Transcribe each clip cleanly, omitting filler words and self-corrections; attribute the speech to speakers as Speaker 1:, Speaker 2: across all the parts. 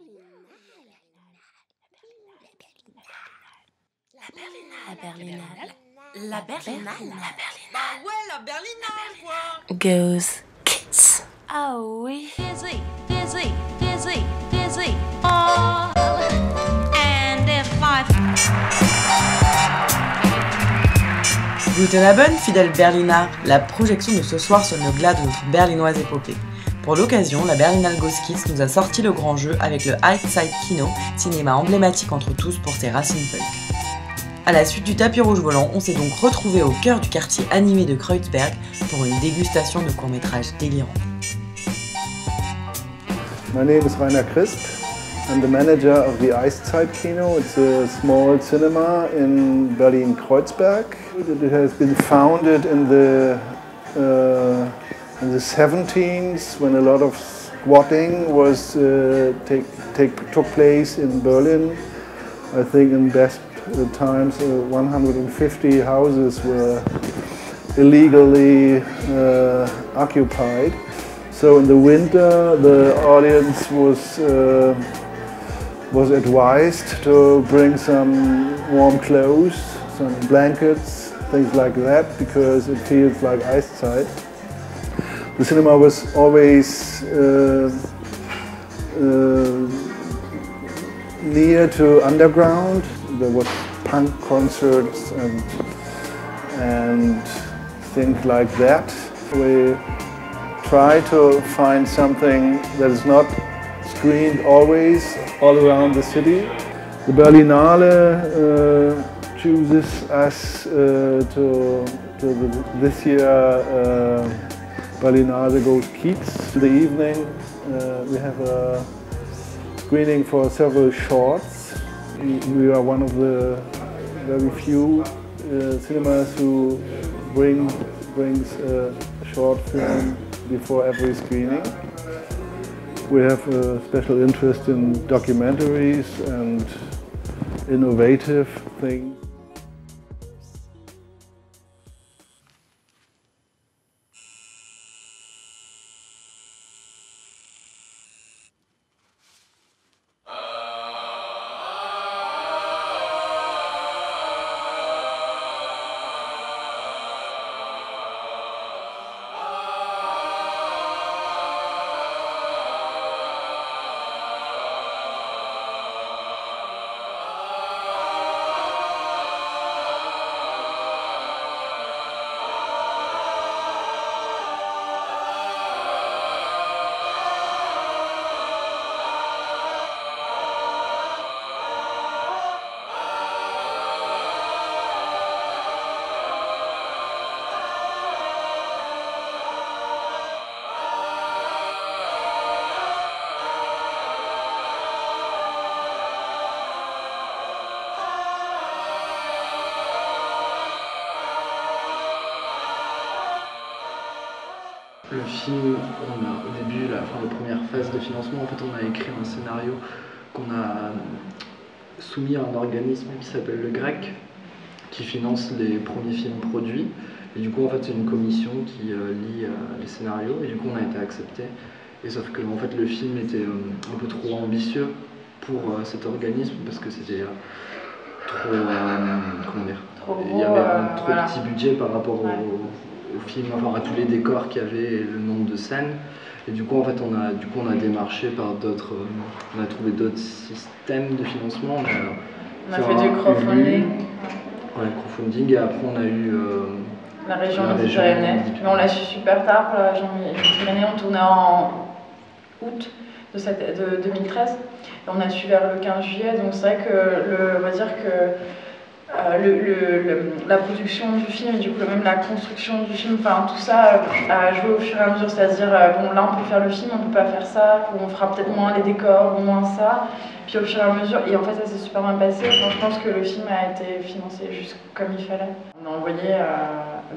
Speaker 1: La Berlinale. La Berlinale.
Speaker 2: Bah ouais, la Berlinale, quoi.
Speaker 1: Goes Kids. Ah oui.
Speaker 3: Dizzy, dizzy, dizzy, dizzy. Oh, and if I...
Speaker 2: Guten Abend, fidèles Berlinard. La projection de ce soir sonne le glas de notre berlinoise épopée. Pour l'occasion, la Berlinale Goes Kids nous a sorti le grand jeu avec le East Side Kino, cinéma emblématique entre tous pour ses racines punk. À la suite du tapis rouge volant, on s'est donc retrouvé au cœur du quartier animé de Kreuzberg pour une dégustation de courts-métrages délirants.
Speaker 4: My name is Rainer Crisp. I'm the manager of the East Side Kino. It's a small cinema in Berlin-Kreuzberg. It has been founded in the 70s when a lot of squatting was took place in Berlin. I think in best times 150 houses were illegally occupied. So in the winter the audience was advised to bring some warm clothes, some blankets, things like that, because it feels like East Side. The cinema was always near to underground. There was punk concerts and things like that. We try to find something that is not screened always all around the city. The Berlinale chooses us to this year Berlinale Goes Kiez. In the evening we have a screening for several shorts. We are one of the very few cinemas who brings a short film before every screening. We have a special interest in documentaries and innovative things.
Speaker 5: Le film, au début, la première phase de financement, en fait, on a écrit un scénario qu'on a soumis à un organisme qui s'appelle le GREC, qui finance les premiers films produits. Et du coup, en fait, c'est une commission qui lit les scénarios, et du coup, on a été accepté. Et sauf que, en fait, le film était un peu trop ambitieux pour cet organisme, parce que c'était trop, comment dire, il y avait un trop petit budget par rapport au film, enfin à tous les décors qu'il y avait et le nombre de scènes. Et du coup, en fait, on a démarché par d'autres, on a trouvé d'autres systèmes de financement.
Speaker 6: On a fait du crowdfunding.
Speaker 5: Ouais, crowdfunding, et après on a eu
Speaker 6: la région Midi-Pyrénées. Mais on l'a su super tard pour la région Midi-Pyrénées. On tournait en août de 2013 et on a su vers le 15 juillet. Donc c'est vrai que on va dire que la production du film et du coup même la construction du film, enfin tout ça a joué au fur et à mesure, c'est-à-dire bon là on peut faire le film, on peut pas faire ça, on fera peut-être moins les décors, moins ça, puis au fur et à mesure, et en fait ça s'est super bien passé. Enfin, je pense que le film a été financé juste comme il fallait. On a envoyé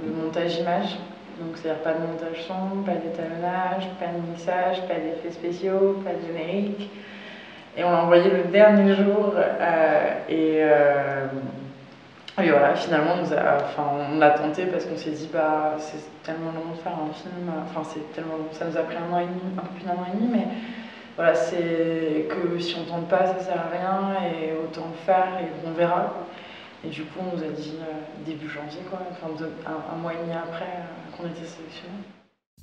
Speaker 6: le montage image, donc c'est-à-dire pas de montage son, pas d'étalonnage, pas de mixage, pas d'effets spéciaux, pas de générique, et on l'a envoyé le dernier jour et voilà, finalement on a tenté parce qu'on s'est dit c'est tellement long de faire un film, enfin c'est tellement long, ça nous a pris 1 an et demi, un peu plus d'1 an et demi, mais voilà, c'est que si on tente pas, ça sert à rien et autant le faire et on verra. Et du coup, on nous a dit début janvier, enfin un mois et demi après qu'on était sélectionnés.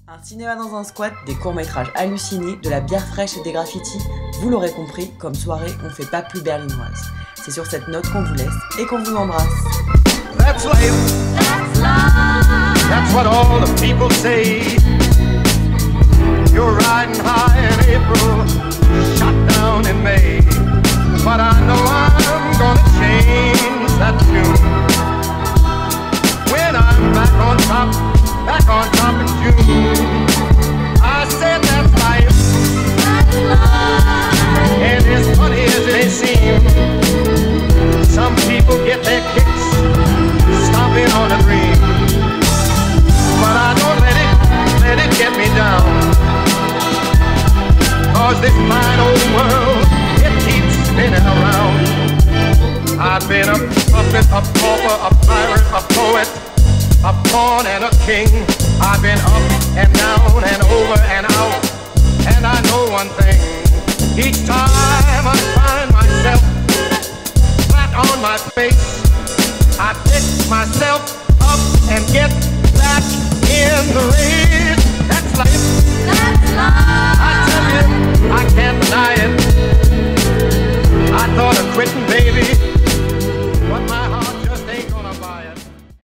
Speaker 2: Un cinéma dans un squat, des courts-métrages hallucinés, de la bière fraîche et des graffitis. Vous l'aurez compris, comme soirée, on fait pas plus berlinoise. C'est sur cette note qu'on vous laisse et qu'on vous embrasse.
Speaker 7: That's life. That's life. That's what all the people say. You're riding high in April, shot down in May. But I know I'm gonna change that tune. When I'm back on top in June. I said that's life. That's life. And as funny as it may seem, some people get their kicks stomping on a dream. But I don't let it get me down. 'Cause this fine old world, it keeps spinning around. I've been a puppet, a pauper, a pirate, a poet, a pawn and a king. I've been up and down and over and out. And I know one thing, each time I find myself